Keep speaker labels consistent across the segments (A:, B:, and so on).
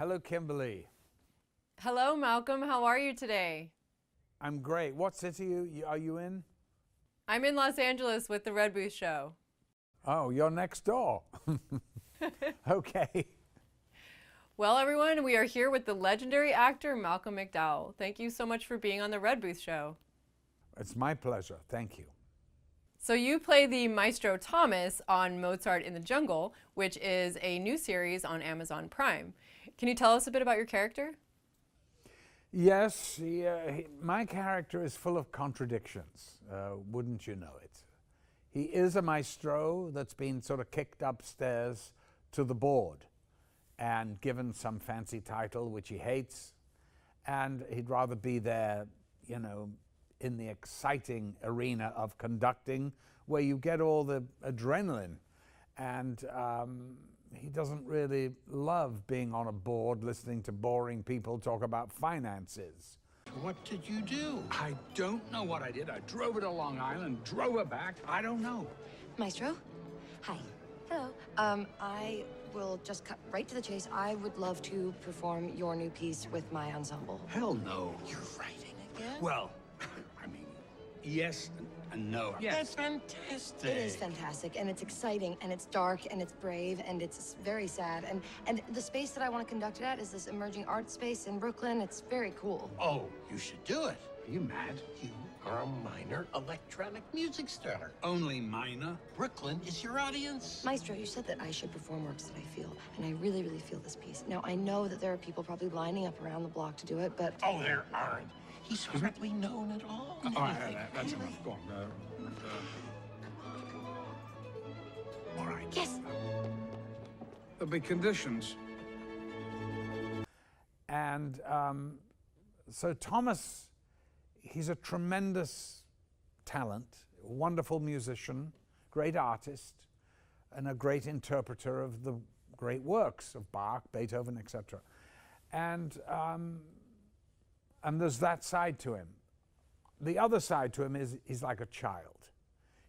A: Hello, Kimberly.
B: Hello, Malcolm. How are you today?
A: I'm great. What city are you in?
B: I'm in Los Angeles with the Red Booth Show.
A: Oh, you're next door. Okay.
B: Well, everyone, we are here with the legendary actor Malcolm McDowell. Thank you so much for being on the Red Booth Show.
A: It's my pleasure. Thank you.
B: So you play the Maestro Thomas on Mozart in the Jungle, which is a new series on Amazon Prime. Can you tell us a bit about your character?
A: Yes, my character is full of contradictions, wouldn't you know it? He is a maestro that's been sort of kicked upstairs to the board and given some fancy title which he hates, and he'd rather be there, you know, in the exciting arena of conducting where you get all the adrenaline, and he doesn't really love being on a board listening to boring people talk about finances.
C: What did you do? I don't know what I did. I drove her to Long Island, drove her back. I don't know.
D: Maestro? Hi. Hello. I will just cut right to the chase. I would love to perform your new piece with my ensemble.
C: Hell no.
D: You're writing again?
C: Well, I mean, yes and no.
D: Yes.
C: That's fantastic.
D: It is fantastic, and it's exciting, and it's dark, and it's brave, and it's very sad. And the space that I want to conduct it at is this emerging art space in Brooklyn. It's very cool.
C: Oh, you should do it. Are you mad? You are a minor electronic music star. Only minor? Brooklyn is your audience.
D: Maestro, you said that I should perform works that I feel, and I really, really feel this piece. Now, I know that there are people probably lining up around the block to do it, but...
C: Oh, there aren't. He's hardly known at all. All right, that's enough. Go on. All right.
D: Yes!
C: There'll be conditions.
A: And so Thomas, he's a tremendous talent, wonderful musician, great artist, and a great interpreter of the great works of Bach, Beethoven, etc. And there's that side to him. The other side to him is he's like a child.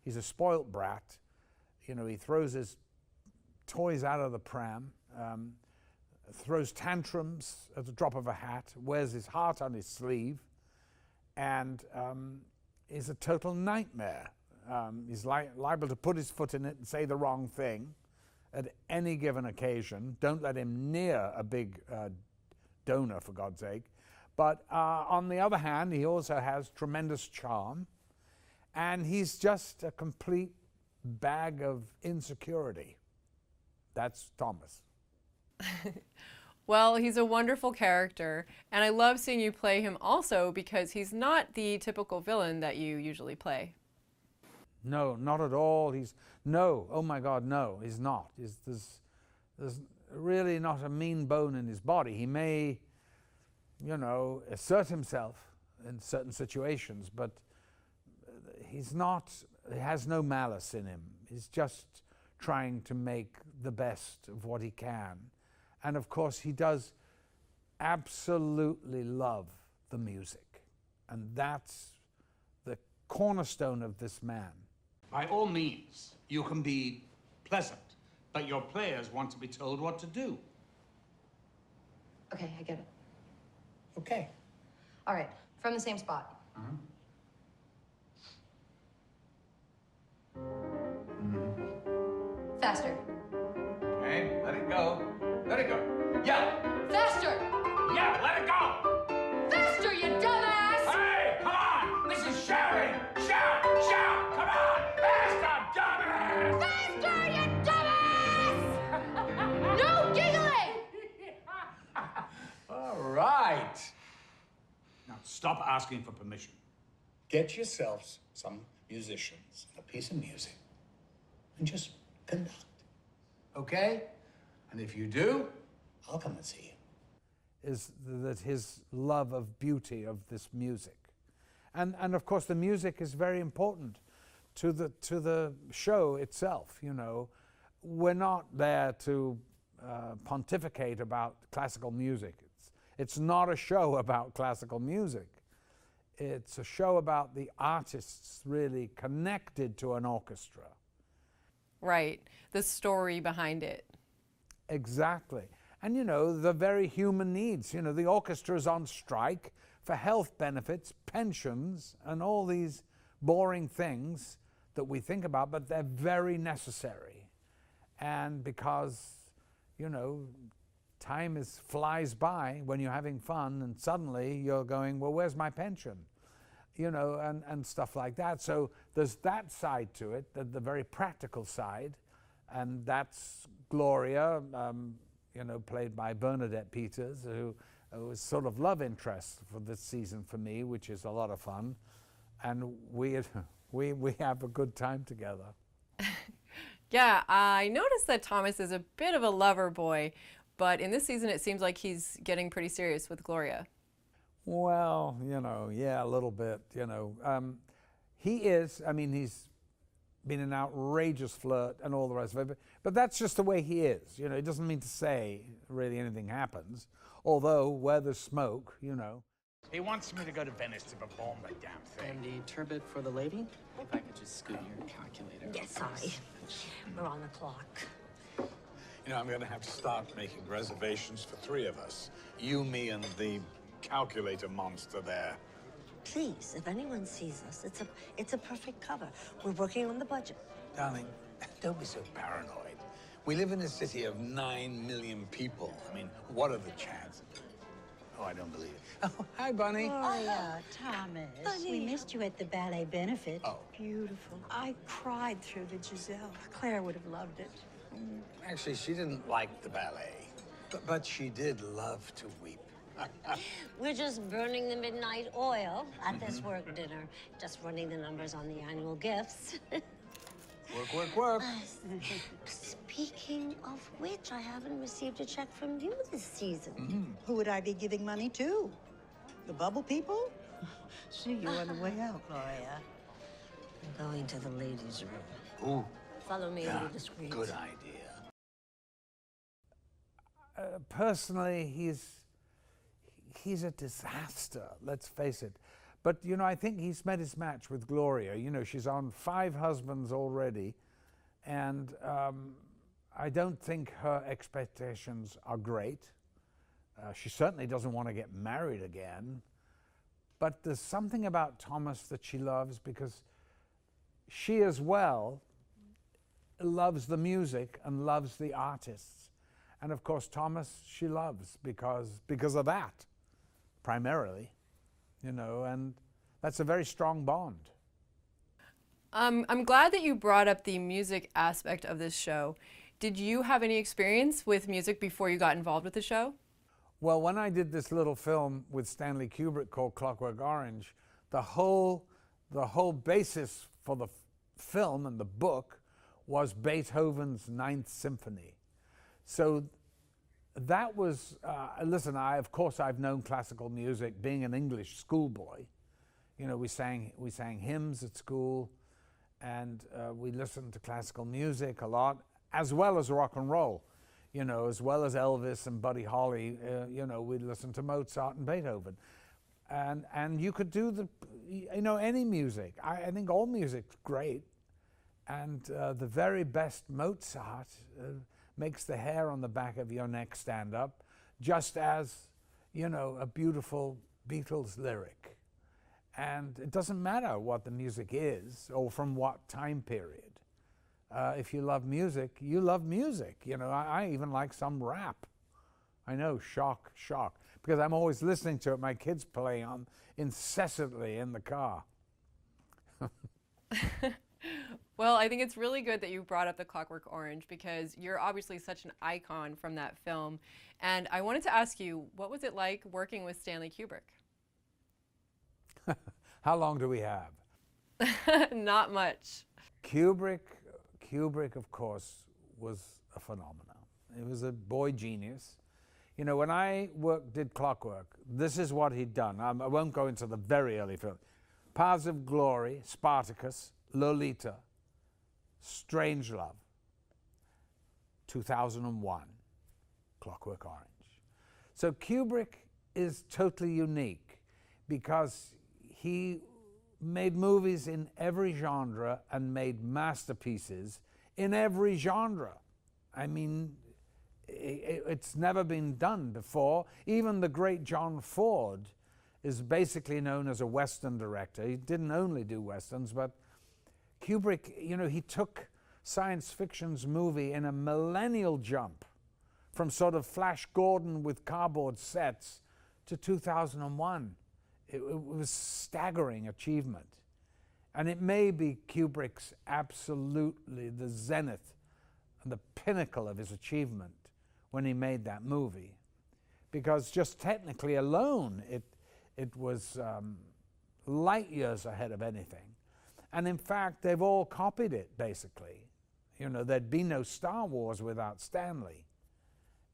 A: He's a spoilt brat. You know, he throws his toys out of the pram, throws tantrums at the drop of a hat, wears his heart on his sleeve, and is a total nightmare. He's liable to put his foot in it and say the wrong thing at any given occasion. Don't let him near a big donor, for God's sake. But on the other hand, he also has tremendous charm, and he's just a complete bag of insecurity. That's Thomas.
B: Well, he's a wonderful character, and I love seeing you play him also because he's not the typical villain that you usually play.
A: No, not at all. No, oh my God, no, he's not. There's really not a mean bone in his body. He may, you know, assert himself in certain situations, but he has no malice in him. He's just trying to make the best of what he can. And of course, he does absolutely love the music. And that's the cornerstone of this man.
E: By all means, you can be pleasant, but your players want to be told what to do.
D: Okay, I get it.
E: Okay.
D: All right, from the same spot. Faster.
E: Okay, let it go. Let it go. Yeah!
D: Faster!
E: Yeah, let it go!
D: Faster, you dumbass!
E: Hey, come on! This is shouting! Shout! Shout! Come on! Faster, dumbass!
D: Faster, you dumbass! No giggling!
E: All right. Now, stop asking for permission. Get yourselves some musicians and a piece of music and just conduct. Okay? And if you do, I'll come and see you.
A: Is that his love of beauty of this music. And of course the music is very important to the show itself, you know. We're not there to pontificate about classical music. It's not a show about classical music. It's a show about the artists really connected to an orchestra.
B: Right, the story behind it.
A: Exactly. And, you know, the very human needs. You know, the orchestra's on strike for health benefits, pensions, and all these boring things that we think about, but they're very necessary. And because, you know, time flies by when you're having fun, and suddenly you're going, well, where's my pension? You know, and stuff like that. So there's that side to it, the very practical side, and that's Gloria, you know, played by Bernadette Peters, who was sort of love interest for this season for me, which is a lot of fun, and we have a good time together.
B: Yeah, I noticed that Thomas is a bit of a lover boy, but in this season it seems like he's getting pretty serious with Gloria.
A: Well, you know, yeah, a little bit, you know. He is, I mean, he's been an outrageous flirt and all the rest of it, but that's just the way he is. You know, it doesn't mean to say really anything happens, although where there's smoke, you know.
E: He wants me to go to Venice to perform the damn thing.
F: And the turbot for the lady? If I could just scoot your calculator.
G: Yes, sorry. We're on the clock.
C: You know, I'm going to have to start making reservations for 3 of us. You, me, and the calculator monster there.
G: Please, if anyone sees us, it's a perfect cover. We're working on the budget.
C: Darling, don't be so paranoid. We live in a city of 9 million people. I mean, what are the chances? Oh, I don't believe it. Oh, hi, Bunny.
H: Oh, yeah, Thomas.
G: Bunny.
H: We missed you at the ballet benefit.
C: Oh.
H: Beautiful. I cried through the Giselle. Claire would have loved it.
C: Actually, she didn't like the ballet, but she did love to weep.
G: We're just burning the midnight oil at this work dinner. Just running the numbers on the annual gifts.
C: Work, work, work.
G: Speaking of which, I haven't received a check from you this season.
H: Who would I be giving money to? The bubble people? See you on the way out, Gloria.
G: I'm going to the ladies' room.
C: Ooh,
G: Follow me
C: yeah,
G: to the screen.
C: good idea.
A: Personally, he's a disaster, let's face it. But, you know, I think he's met his match with Gloria. You know, she's on 5 husbands already, and I don't think her expectations are great. She certainly doesn't want to get married again. But there's something about Thomas that she loves, because she as well loves the music and loves the artists. And of course, Thomas she loves because of that, primarily, you know, and that's a very strong bond.
B: I'm glad that you brought up the music aspect of this show. Did you have any experience with music before you got involved with the show?
A: Well, when I did this little film with Stanley Kubrick called Clockwork Orange, the whole basis for the film and the book was Beethoven's Ninth Symphony. So that was, listen, of course I've known classical music being an English schoolboy. You know, we sang hymns at school, and we listened to classical music a lot, as well as rock and roll. You know, as well as Elvis and Buddy Holly, you know, we'd listen to Mozart and Beethoven. And you could do you know, any music. I think all music's great. And the very best Mozart makes the hair on the back of your neck stand up, just as, you know, a beautiful Beatles lyric. And it doesn't matter what the music is or from what time period. If you love music, you love music. You know, I even like some rap. I know, shock, because I'm always listening to it. My kids play on incessantly in the car.
B: Well, I think it's really good that you brought up the Clockwork Orange, because you're obviously such an icon from that film. And I wanted to ask you, what was it like working with Stanley Kubrick?
A: How long do we have?
B: Not much.
A: Kubrick, of course, was a phenomenon. He was a boy genius. You know, when I did Clockwork, this is what he'd done. I won't go into the very early film. Paths of Glory, Spartacus, Lolita, Strangelove, 2001, Clockwork Orange. So Kubrick is totally unique because he made movies in every genre and made masterpieces in every genre. I mean, It's never been done before. Even the great John Ford is basically known as a Western director. He didn't only do Westerns, but Kubrick, you know, he took science fiction's movie in a millennial jump from sort of Flash Gordon with cardboard sets to 2001. It was staggering achievement. And it may be Kubrick's absolutely the zenith and the pinnacle of his achievement when he made that movie. Because just technically alone, it was light years ahead of anything. And in fact, they've all copied it, basically. You know, there'd be no Star Wars without Stanley.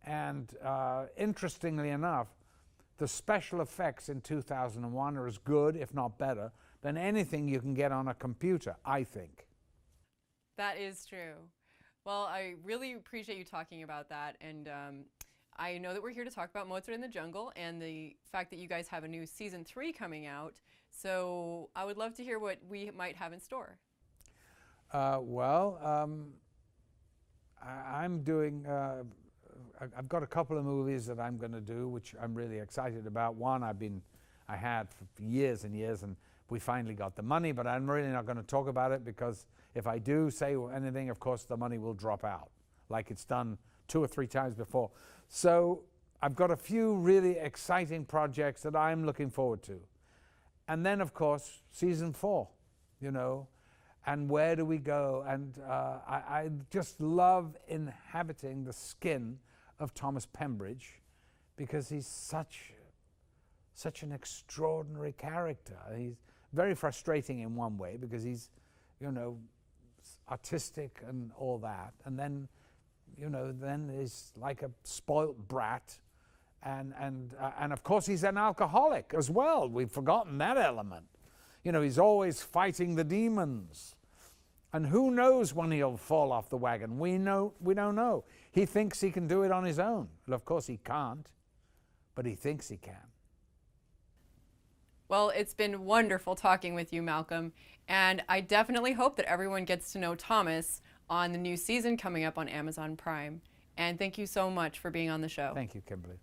A: And interestingly enough, the special effects in 2001 are as good, if not better, than anything you can get on a computer, I think.
B: That is true. Well, I really appreciate you talking about that, and I know that we're here to talk about Mozart in the Jungle and the fact that you guys have a new season 3 coming out, so I would love to hear what we might have in store.
A: I'm doing, I've got a couple of movies that I'm going to do, which I'm really excited about. One I had for years and years, and we finally got the money, but I'm really not going to talk about it, because if I do say anything, of course the money will drop out, like it's done 2 or 3 times before. So I've got a few really exciting projects that I'm looking forward to. And then, of course, season 4, you know, and where do we go? And I just love inhabiting the skin of Thomas Pembridge, because he's such an extraordinary character. He's very frustrating in one way, because he's, you know, artistic and all that, and then, you know, then he's like a spoilt brat, and of course he's an alcoholic as well. We've forgotten that element. You know, he's always fighting the demons, and who knows when he'll fall off the wagon. We don't know. He thinks he can do it on his own. Well, of course he can't, but he thinks he can.
B: Well, it's been wonderful talking with you, Malcolm, and I definitely hope that everyone gets to know Thomas on the new season coming up on Amazon Prime. And thank you so much for being on the show.
A: Thank you, Kimberly.